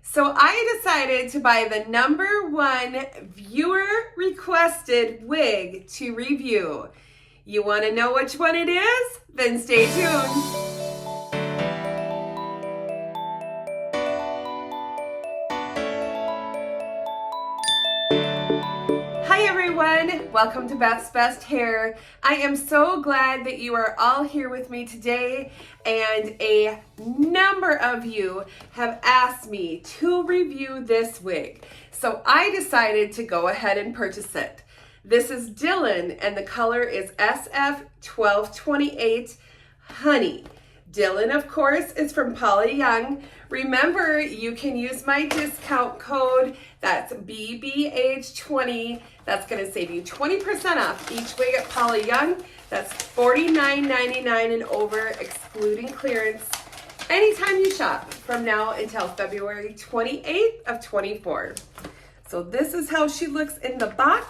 So I decided to buy the #1 viewer requested wig to review. You want to know which one it is? Then stay tuned. Hi everyone, welcome to Beth's Best Hair. I am so glad that you are all here with me today, and a number of you have asked me to review this wig. So I decided to go ahead and purchase it. This is Dylan and the color is SF1228 Honey. Dylan, of course, is from Paula Young. Remember, you can use my discount code. That's BBH20. That's going to save you 20% off each wig at Paula Young. That's $49.99 and over, excluding clearance, anytime you shop from now until February 28th of 24. So this is how she looks in the box.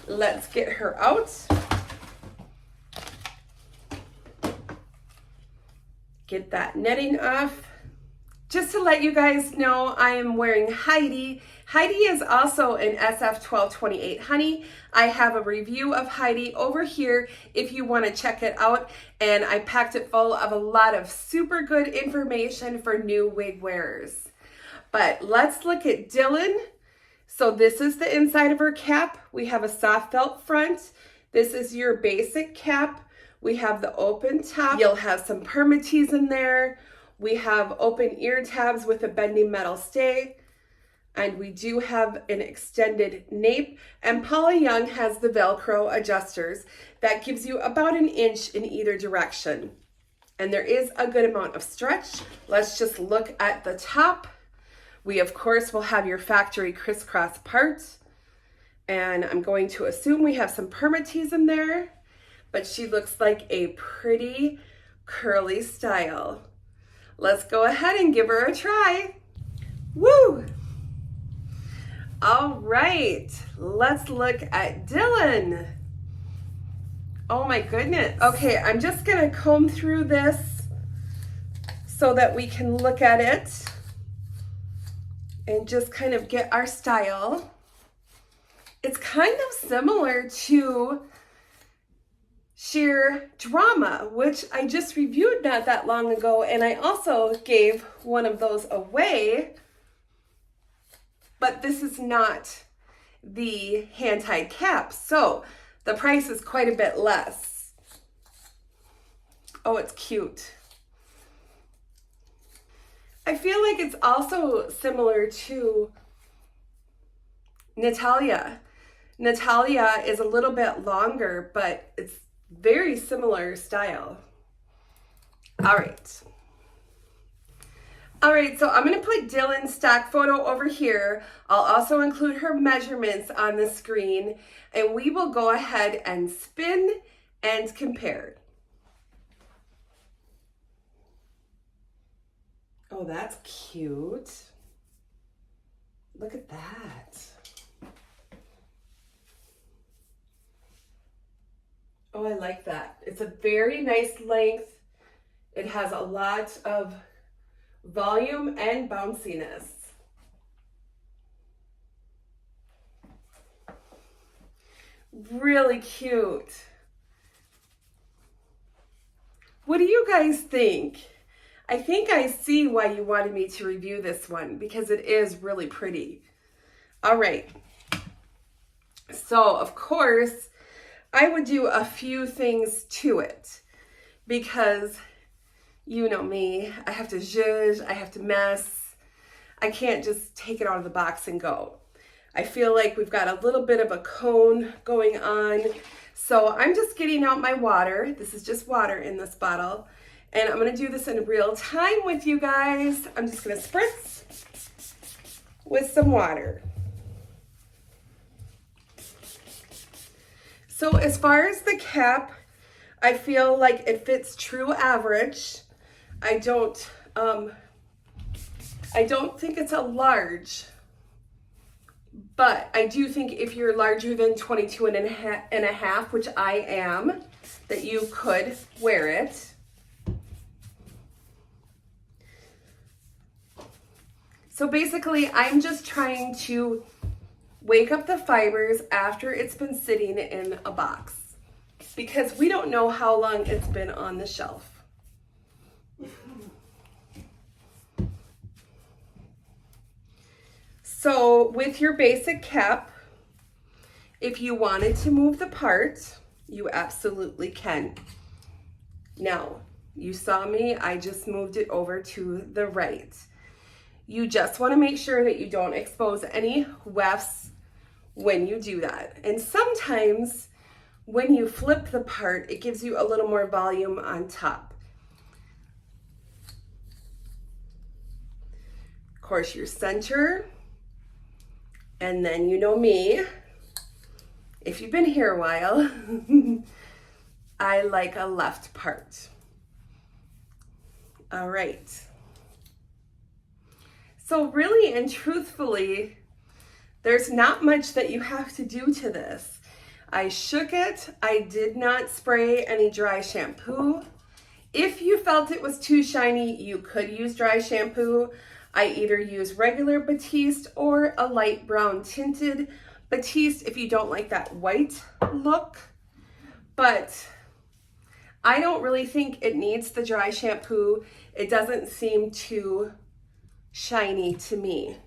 Let's get her out. Get that netting off. Just to let you guys know, I am wearing Heidi. Heidi is also an SF1228 Honey. I have a review of Heidi over here if you want to check it out. And I packed it full of a lot of super good information for new wig wearers. But let's look at Dylan. So this is the inside of her cap. We have a soft felt front. This is your basic cap. We have the open top. You'll have some permatease in there. We have open ear tabs with a bending metal stay. And we do have an extended nape. And Paula Young has the Velcro adjusters that gives you about an inch in either direction. And there is a good amount of stretch. Let's just look at the top. We, of course, will have your factory crisscross parts. And I'm going to assume we have some permatease in there. But she looks like a pretty curly style. Let's go ahead and give her a try. Woo! All right, let's look at Dylan. Oh my goodness. Okay, I'm just gonna comb through this so that we can look at it and just kind of get our style. It's kind of similar to Sheer Drama, which I just reviewed not that long ago, and I also gave one of those away, but this is not the hand-tied cap, so the price is quite a bit less. Oh, it's cute. I feel like it's also similar to Natalia. Natalia is a little bit longer, but it's very similar style. All right, so I'm gonna put Dylan's stock photo over here. I'll also include her measurements on the screen, and we will go ahead and spin and compare. Oh, that's cute. Look at that. Oh, I like that. It's a very nice length. It has a lot of volume and bounciness. Really cute. What do you guys think? I think I see why you wanted me to review this one, because it is really pretty. All right. So, of course, I would do a few things to it because you know me, I have to zhuzh, I have to mess. I can't just take it out of the box and go. I feel like we've got a little bit of a cone going on. So I'm just getting out my water. This is just water in this bottle. And I'm gonna do this in real time with you guys. I'm just gonna spritz with some water. So as far as the cap, I feel like it fits true average. I don't think it's a large, but I do think if you're larger than 22 and a half, which I am, that you could wear it. So basically, I'm just trying to wake up the fibers after it's been sitting in a box, because we don't know how long it's been on the shelf. So with your basic cap, if you wanted to move the part, you absolutely can. Now, you saw me, I just moved it over to the right. You just want to make sure that you don't expose any wefts when you do that. And sometimes when you flip the part, it gives you a little more volume on top. Of course, your center, and then you know me, if you've been here a while, I like a left part. All right. So really and truthfully, there's not much that you have to do to this. I shook it. I did not spray any dry shampoo. If you felt it was too shiny, you could use dry shampoo. I either use regular Batiste or a light brown tinted Batiste if you don't like that white look. But I don't really think it needs the dry shampoo. It doesn't seem too shiny to me.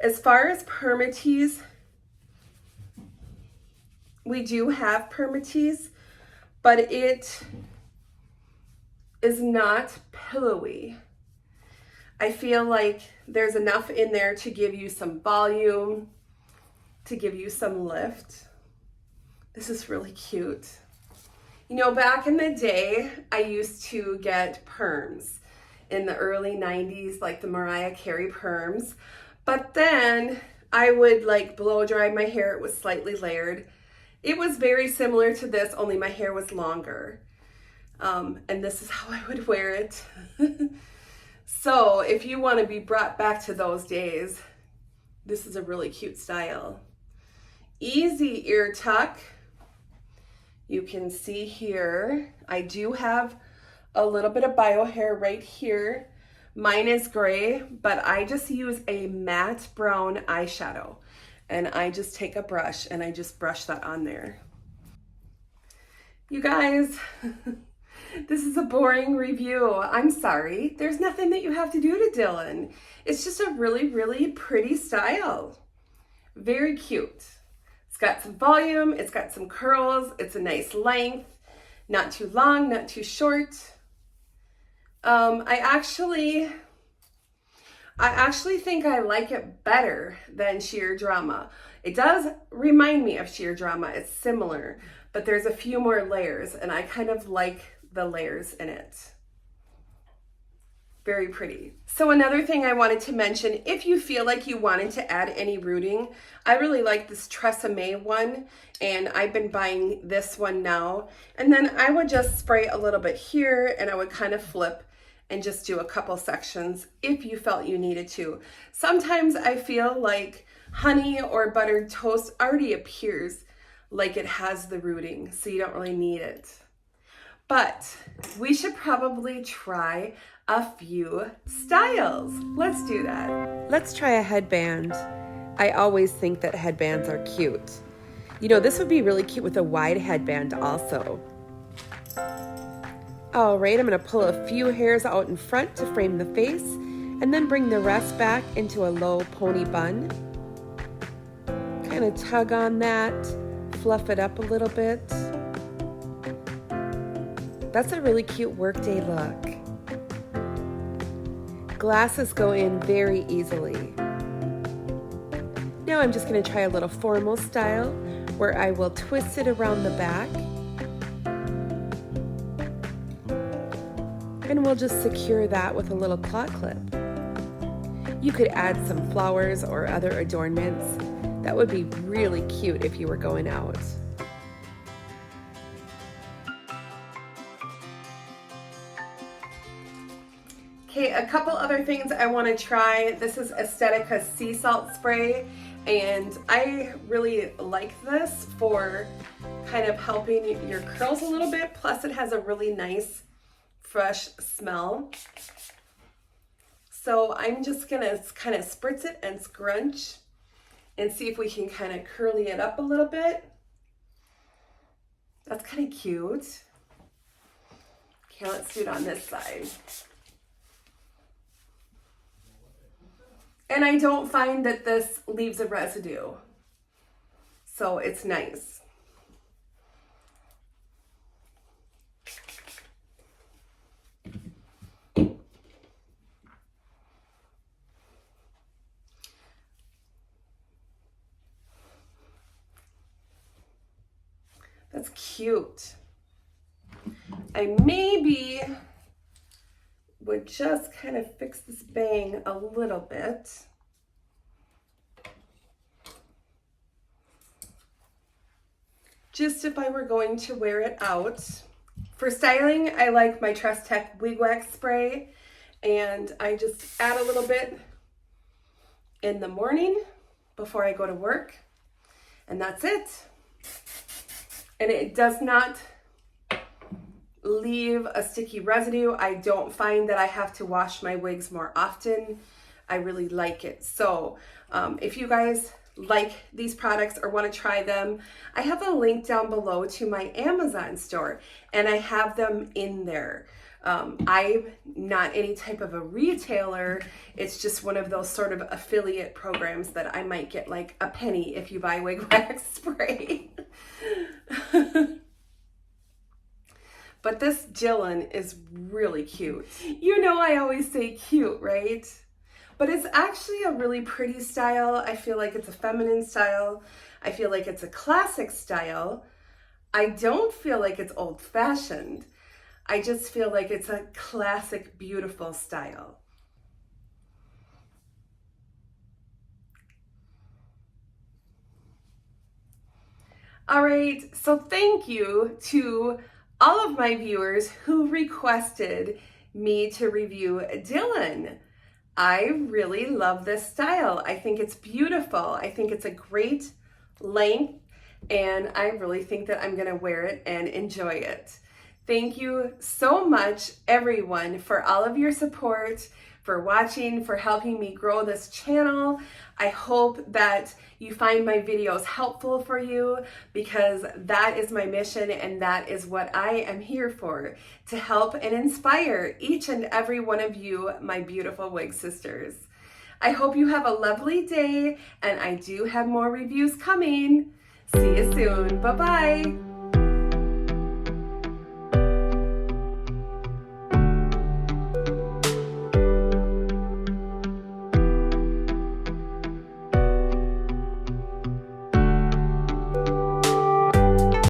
As far as permatease, we do have permatease, but it is not pillowy. I feel like there's enough in there to give you some volume, to give you some lift. This is really cute. You know, back in the day, I used to get perms in the early 90s, like the Mariah Carey perms. But then I would like blow dry my hair. It was slightly layered. It was very similar to this, only my hair was longer. And this is how I would wear it. So if you want to be brought back to those days, this is a really cute style. Easy ear tuck. You can see here, I do have a little bit of bio hair right here. Mine is gray, but I just use a matte brown eyeshadow. And I just take a brush and I just brush that on there. You guys, this is a boring review. I'm sorry. There's nothing that you have to do to Dylan. It's just a really, really pretty style. Very cute. It's got some volume, it's got some curls, it's a nice length, not too long, not too short. I actually think I like it better than Sheer Drama. It does remind me of Sheer Drama. It's similar, but there's a few more layers, and I kind of like the layers in it. Very pretty. So another thing I wanted to mention, if you feel like you wanted to add any rooting, I really like this Tresemme one, and I've been buying this one now. And then I would just spray a little bit here, and I would kind of flip and just do a couple sections if you felt you needed to. Sometimes I feel like honey or buttered toast already appears like it has the rooting, so you don't really need it. But we should probably try a few styles. Let's do that. Let's try a headband. I always think that headbands are cute. You know, this would be really cute with a wide headband also. All right, I'm gonna pull a few hairs out in front to frame the face and then bring the rest back into a low pony bun. Kind of tug on that, fluff it up a little bit. That's a really cute workday look. Glasses go in very easily. Now I'm just going to try a little formal style where I will twist it around the back. And we'll just secure that with a little claw clip. You could add some flowers or other adornments. That would be really cute if you were going out. Okay, a couple other things I want to try. This is Aesthetica Sea Salt Spray, and I really like this for kind of helping your curls a little bit. Plus it has a really nice, fresh smell. So I'm just gonna kind of spritz it and scrunch and see if we can kind of curly it up a little bit. That's kind of cute. Okay, let's do it on this side. And I don't find that this leaves a residue, so it's nice. That's cute. I maybe would just kind of fix this bang a little bit. Just if I were going to wear it out. For styling, I like my Trust Tech Wig Wax Spray, and I just add a little bit in the morning before I go to work, and that's it. And it does not leave a sticky residue. I don't find that I have to wash my wigs more often. I really like it. So if you guys like these products or want to try them, I have a link down below to my Amazon store, and I have them in there. I'm not any type of a retailer. It's just one of those sort of affiliate programs that I might get like a penny if you buy wig wax spray. But this Dylan is really cute. You know, I always say cute, right? But it's actually a really pretty style. I feel like it's a feminine style. I feel like it's a classic style. I don't feel like it's old-fashioned. I just feel like it's a classic, beautiful style. All right, so thank you to all of my viewers who requested me to review Dylan. I really love this style. I think it's beautiful. I think it's a great length, and I really think that I'm gonna wear it and enjoy it. Thank you so much, everyone, for all of your support, for watching, for helping me grow this channel. I hope that you find my videos helpful for you, because that is my mission and that is what I am here for, to help and inspire each and every one of you, my beautiful wig sisters. I hope you have a lovely day, and I do have more reviews coming. See you soon. Bye-bye.